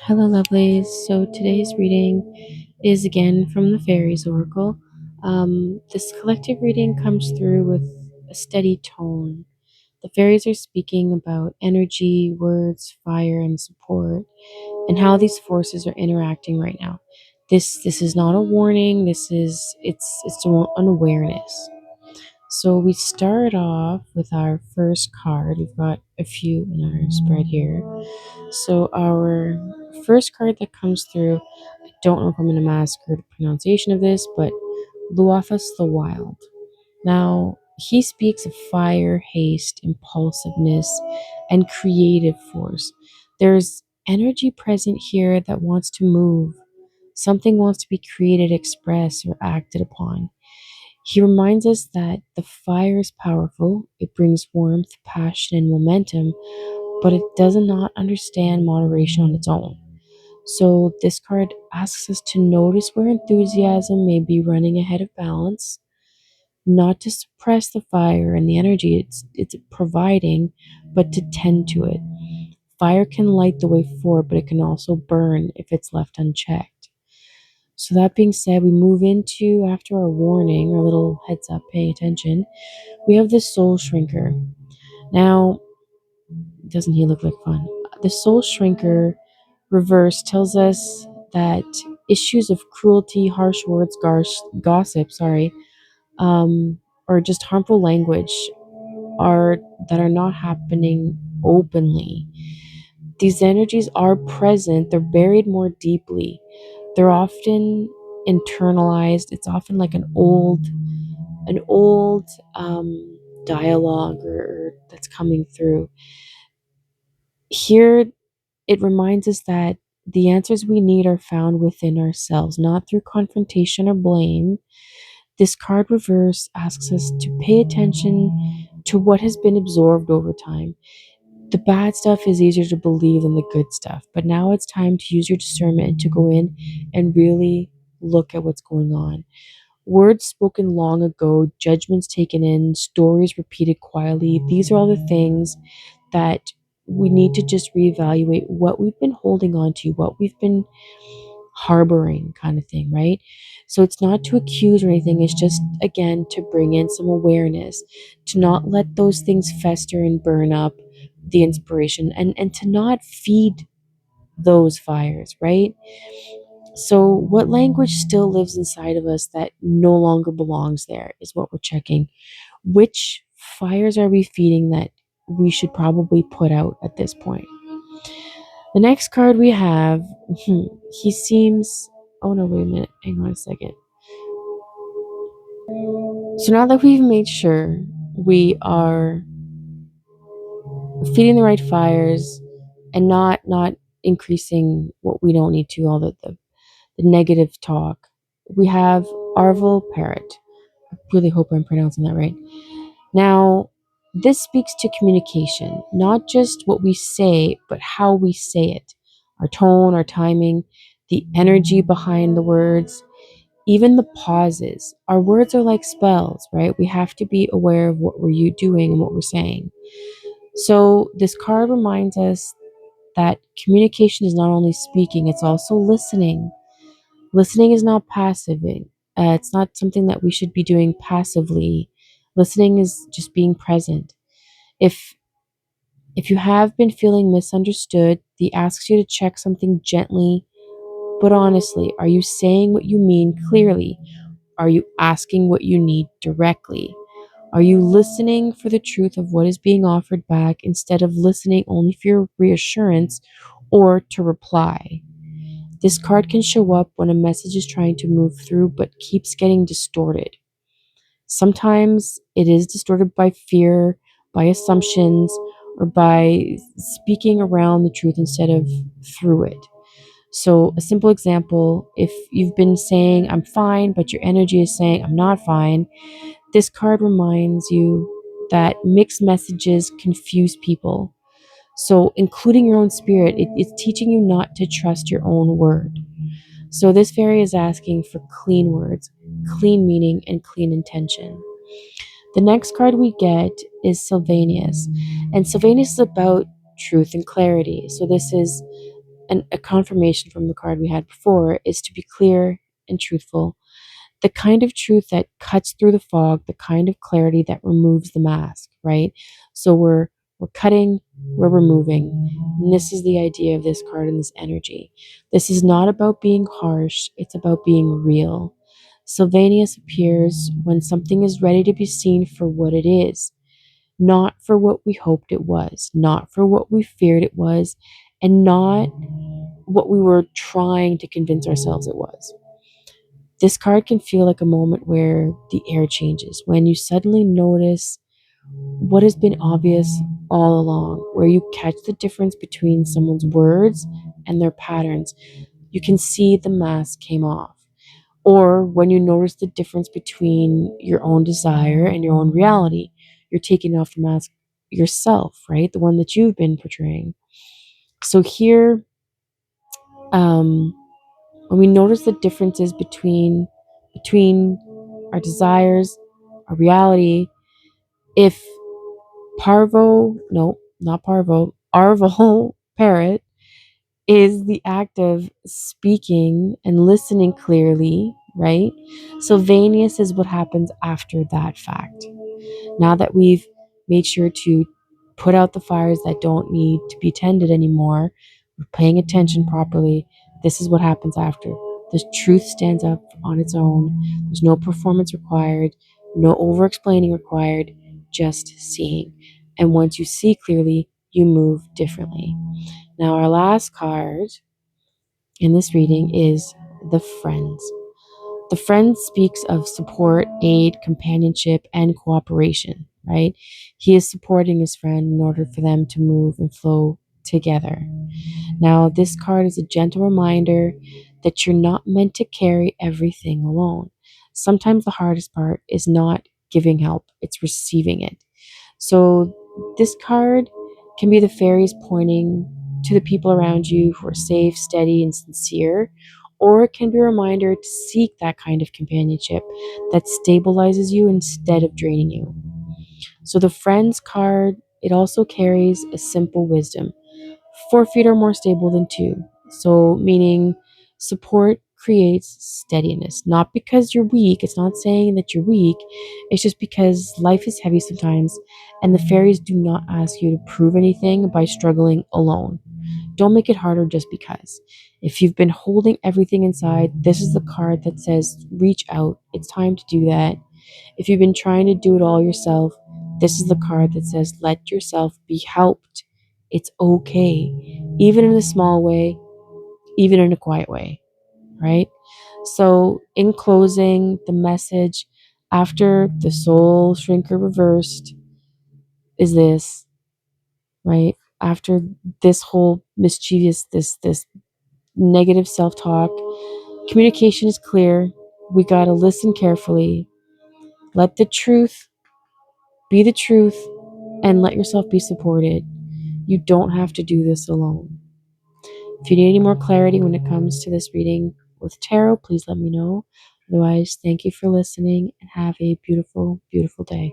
Hello, lovelies. So today's reading is again from the Faeries Oracle. This collective reading comes through with a steady tone. The fairies are speaking about energy, words, fire, and support, and how these forces are interacting right now. This is not a warning. It's an awareness. So we start off with our first card. We've got a few in our spread here. So our first card that comes through, I don't know if I'm going to massacre the pronunciation of this, but Luathus the Wild. Now, he speaks of fire, haste, impulsiveness, and creative force. There's energy present here that wants to move. Something wants to be created, expressed, or acted upon. He reminds us that the fire is powerful. It brings warmth, passion, and momentum, but it does not understand moderation on its own. So, this card asks us to notice where enthusiasm may be running ahead of balance, not to suppress the fire and the energy it's providing, but to tend to it. Fire can light the way forward, but it can also burn if it's left unchecked. So, that being said, we move into, after our warning, our little heads up, pay attention, we have the Soul Shrinker. Now, doesn't he look like fun? The Soul Shrinker reverse tells us that issues of cruelty, harsh words, gossip, um, or just harmful language are that are not happening openly. These energies are present, they're buried more deeply. They're often internalized. It's often like an old dialogue or that's coming through. Here it reminds us that the answers we need are found within ourselves, not through confrontation or blame. This card reverse asks us to pay attention to what has been absorbed over time. The bad stuff is easier to believe than the good stuff, but now it's time to use your discernment to go in and really look at what's going on. Words spoken long ago, judgments taken in, stories repeated quietly, these are all the things that we need to just reevaluate what we've been holding on to, what we've been harboring, kind of thing, right? So it's not to accuse or anything, it's just, again, to bring in some awareness, to not let those things fester and burn up the inspiration, and to not feed those fires, right? So, what language still lives inside of us that no longer belongs there is what we're checking. Which fires are we feeding that we should probably put out at this point? The next card we have, he seems. Oh no, wait a minute. Hang on a second. So now that we've made sure we are feeding the right fires and not increasing what we don't need to, all the negative talk, we have Arvel Parrot. I really hope I'm pronouncing that right. Now, this speaks to communication, not just what we say, but how we say it. Our tone, our timing, the energy behind the words, even the pauses. Our words are like spells, right? We have to be aware of what we're doing and what we're saying. So, this card reminds us that communication is not only speaking, it's also listening. Listening is not passive. It's not something that we should be doing passively. Listening is just being present. If if you have been feeling misunderstood, he asks you to check something gently but honestly. Are you saying what you mean clearly? Are you asking what you need directly? Are you listening for the truth of what is being offered back instead of listening only for your reassurance or to reply? This card can show up when a message is trying to move through but keeps getting distorted. Sometimes it is distorted by fear, by assumptions, or by speaking around the truth instead of through it. So, a simple example, if you've been saying, I'm fine, but your energy is saying, I'm not fine, this card reminds you that mixed messages confuse people. So, including your own spirit, it's teaching you not to trust your own word. So, this fairy is asking for clean words, clean meaning, and clean intention. The next card we get is Sylvanius. And Sylvanius is about truth and clarity. So, this is and a confirmation from the card we had before is to be clear and truthful. The kind of truth that cuts through the fog, the kind of clarity that removes the mask, right? So we're cutting, we're removing. And this is the idea of this card and this energy. This is not about being harsh, it's about being real. Sylvanius appears when something is ready to be seen for what it is, not for what we hoped it was, not for what we feared it was, and not what we were trying to convince ourselves it was. This card can feel like a moment where the air changes, when you suddenly notice what has been obvious all along, where you catch the difference between someone's words and their patterns. You can see the mask came off. Or when you notice the difference between your own desire and your own reality, you're taking off the mask yourself, right? The one that you've been portraying. So here, um, when we notice the differences between our desires, our reality, if Parvo, no, not Parvo, Arvo parrot is the act of speaking and listening clearly, right? Sylvanius is what happens after that fact. Now that we've made sure to put out the fires that don't need to be tended anymore, we're paying attention properly, this is what happens after. The truth stands up on its own. There's no performance required, no over explaining required, just seeing. And once you see clearly, you move differently. Now, our last card in this reading is the Friends. The Friend speaks of support, aid, companionship, and cooperation, right? He is supporting his friend in order for them to move and flow together. Now, this card is a gentle reminder that you're not meant to carry everything alone. Sometimes the hardest part is not giving help, it's receiving it. So, this card can be the fairies pointing to the people around you who are safe, steady, and sincere, or it can be a reminder to seek that kind of companionship that stabilizes you instead of draining you. So, the Friends card, it also carries a simple wisdom. 4 feet are more stable than two. So, meaning support creates steadiness. Not because you're weak, it's not saying that you're weak, it's just because life is heavy sometimes, and the fairies do not ask you to prove anything by struggling alone. Don't make it harder just because. If you've been holding everything inside, this is the card that says reach out. It's time to do that. If you've been trying to do it all yourself, this is the card that says let yourself be helped. It's okay, even in a small way, even in a quiet way, right? So, in closing, the message after the soul shrinker reversed is this, right? After this whole mischievous, this negative self-talk, communication is clear. We got to listen carefully. Let the truth be the truth and let yourself be supported. You don't have to do this alone. If you need any more clarity when it comes to this reading with tarot, please let me know. Otherwise, thank you for listening and have a beautiful, beautiful day.